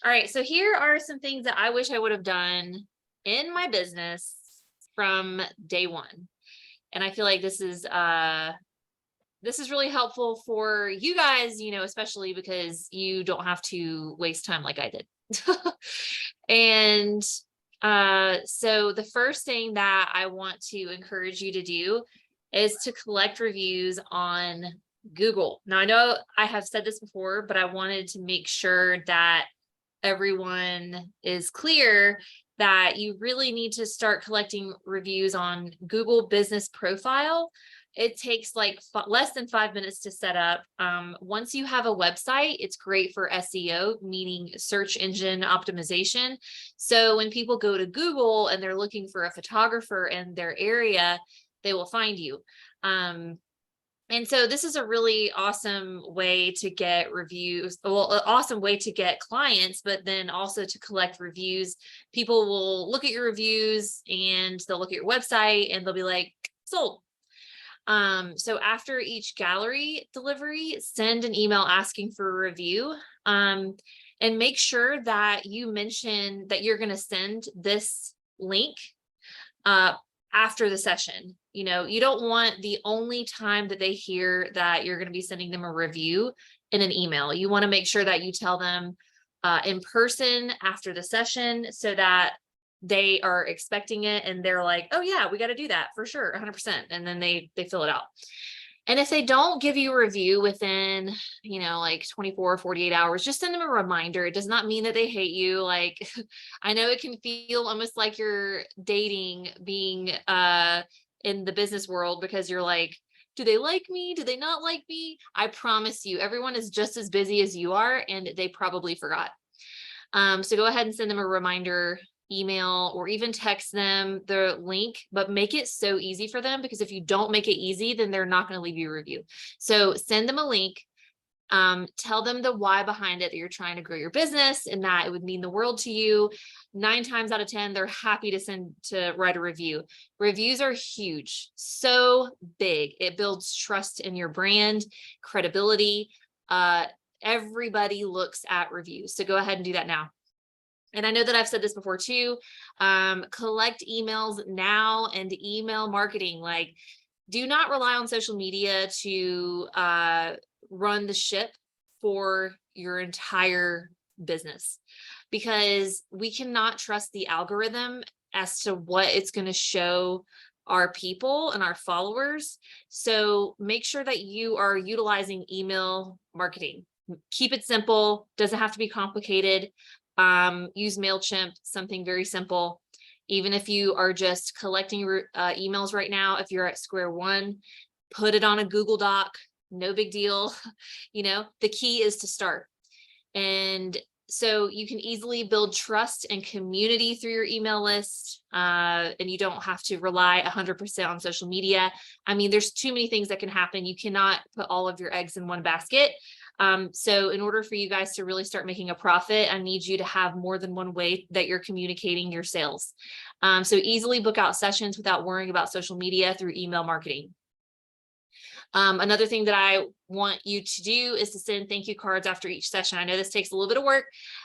All right. So here are some things that I wish I would have done in my business from day one. And I feel like this is really helpful for you guys, especially because you don't have to waste time like I did. And so the first thing that I want to encourage you to do is to collect reviews on Google. Now, I know I have said this before, but I wanted to make sure that everyone is clear that you really need to start collecting reviews on Google Business Profile. It takes like less than 5 minutes to set up. Once you have a website, it's great for SEO, meaning search engine optimization. So when people go to Google and they're looking for a photographer in their area, they will find you. And so this is a really awesome way to get reviews, well, an awesome way to get clients, but then also to collect reviews. People will look at your reviews and they'll look at your website and they'll be like, sold. So after each gallery delivery, send an email asking for a review. And make sure that you mention that you're going to send this link after the session. You don't want the only time that they hear that you're going to be sending them a review in an email. You want to make sure that you tell them in person after the session so that they are expecting it and they're like, oh yeah, we got to do that for sure, 100%. And then they fill it out. And if they don't give you a review within, like 24 or 48 hours, just send them a reminder. It does not mean that they hate you. Like, I know it can feel almost like you're dating being in the business world because you're like, do they like me? Do they not like me? I promise you, everyone is just as busy as you are, and they probably forgot. So go ahead and send them a reminder email or even text them the link, but make it so easy for them, because if you don't make it easy, then they're not going to leave you a review. So send them a link. Tell them the why behind it, that you're trying to grow your business and that it would mean the world to you. 9 times out of 10, they're happy to write a review. Reviews are huge, so big. It builds trust in your brand, credibility. Everybody looks at reviews. So go ahead and do that now. And I know that I've said this before too. Collect emails now, and email marketing. Like, do not rely on social media to run the ship for your entire business, because we cannot trust the algorithm as to what it's going to show our people and our followers. So make sure that you are utilizing email marketing. Keep it simple, doesn't have to be complicated. Use MailChimp, something very simple. Even if you are just collecting emails right now, if you're at square one, put it on a Google Doc, no big deal. The key is to start. And so you can easily build trust and community through your email list. And you don't have to rely 100% on social media. I mean, there's too many things that can happen. You cannot put all of your eggs in one basket. So in order for you guys to really start making a profit, I need you to have more than one way that you're communicating your sales. So easily book out sessions without worrying about social media through email marketing. Another thing that I want you to do is to send thank you cards after each session. I know this takes a little bit of work,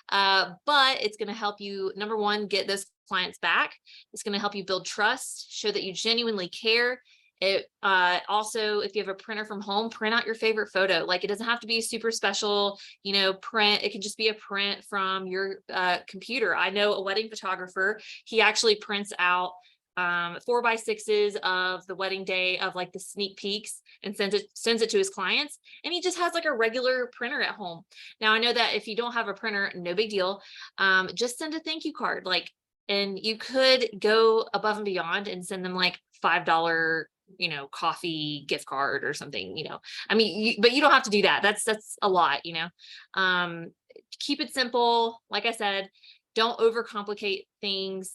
but it's going to help you, number one, get those clients back. It's going to help you build trust, show that you genuinely care. It also, if you have a printer from home, print out your favorite photo. Like, it doesn't have to be a super special, print. It can just be a print from your computer. I know a wedding photographer. He actually prints out 4x6s of the wedding day of like the sneak peeks and sends it to his clients. And he just has like a regular printer at home. Now, I know that if you don't have a printer, no big deal. Just send a thank you card. And you could go above and beyond and send them like $5 coffee gift card or something. I mean, but you don't have to do that. That's a lot. Keep it simple. Like I said, don't overcomplicate things.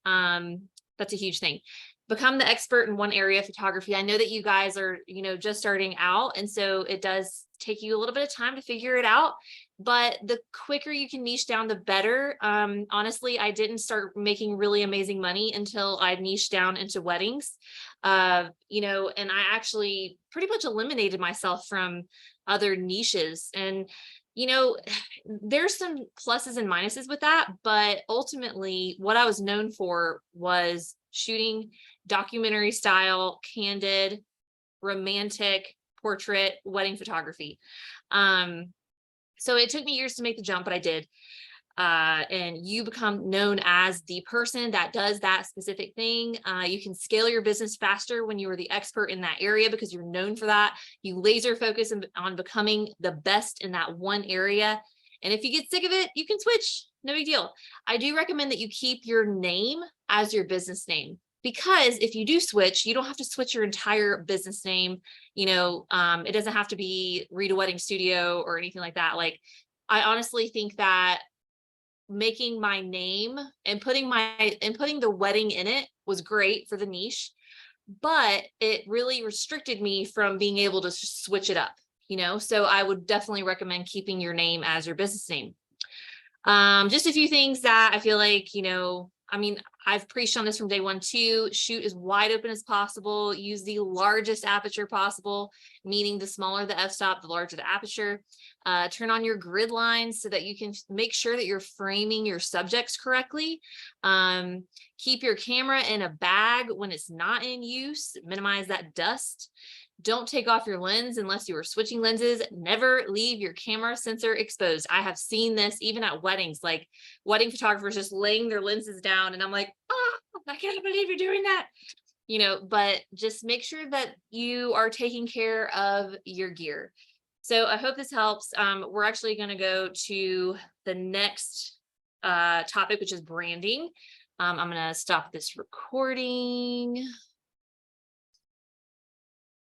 That's a huge thing. Become the expert in one area of photography. I know that you guys are, just starting out, and so it does take you a little bit of time to figure it out, but the quicker you can niche down, the better. Honestly, I didn't start making really amazing money until I niched down into weddings. And I actually pretty much eliminated myself from other niches. And you know, there's some pluses and minuses with that, but ultimately what I was known for was shooting documentary style, candid, romantic portrait wedding photography. Um, so it took me years to make the jump, but I did. And you become known as the person that does that specific thing. You can scale your business faster when you are the expert in that area because you're known for that. You laser focus on becoming the best in that one area. And if you get sick of it, you can switch. No big deal. I do recommend that you keep your name as your business name because if you do switch, you don't have to switch your entire business name. It doesn't have to be Rita Wedding Studio or anything like that. Like, I honestly think that making my name and putting the wedding in it was great for the niche, but it really restricted me from being able to switch it up, so I would definitely recommend keeping your name as your business name. Just a few things that I feel like, I've preached on this from day one too. Shoot as wide open as possible. Use the largest aperture possible, meaning the smaller the f-stop, the larger the aperture. Turn on your grid lines so that you can make sure that you're framing your subjects correctly. Keep your camera in a bag when it's not in use. Minimize that dust. Don't take off your lens unless you are switching lenses. Never leave your camera sensor exposed. I have seen this even at weddings, like wedding photographers just laying their lenses down. And I'm like, oh, I can't believe you're doing that. But just make sure that you are taking care of your gear. So I hope this helps. We're actually going to go to the next topic, which is branding. I'm going to stop this recording.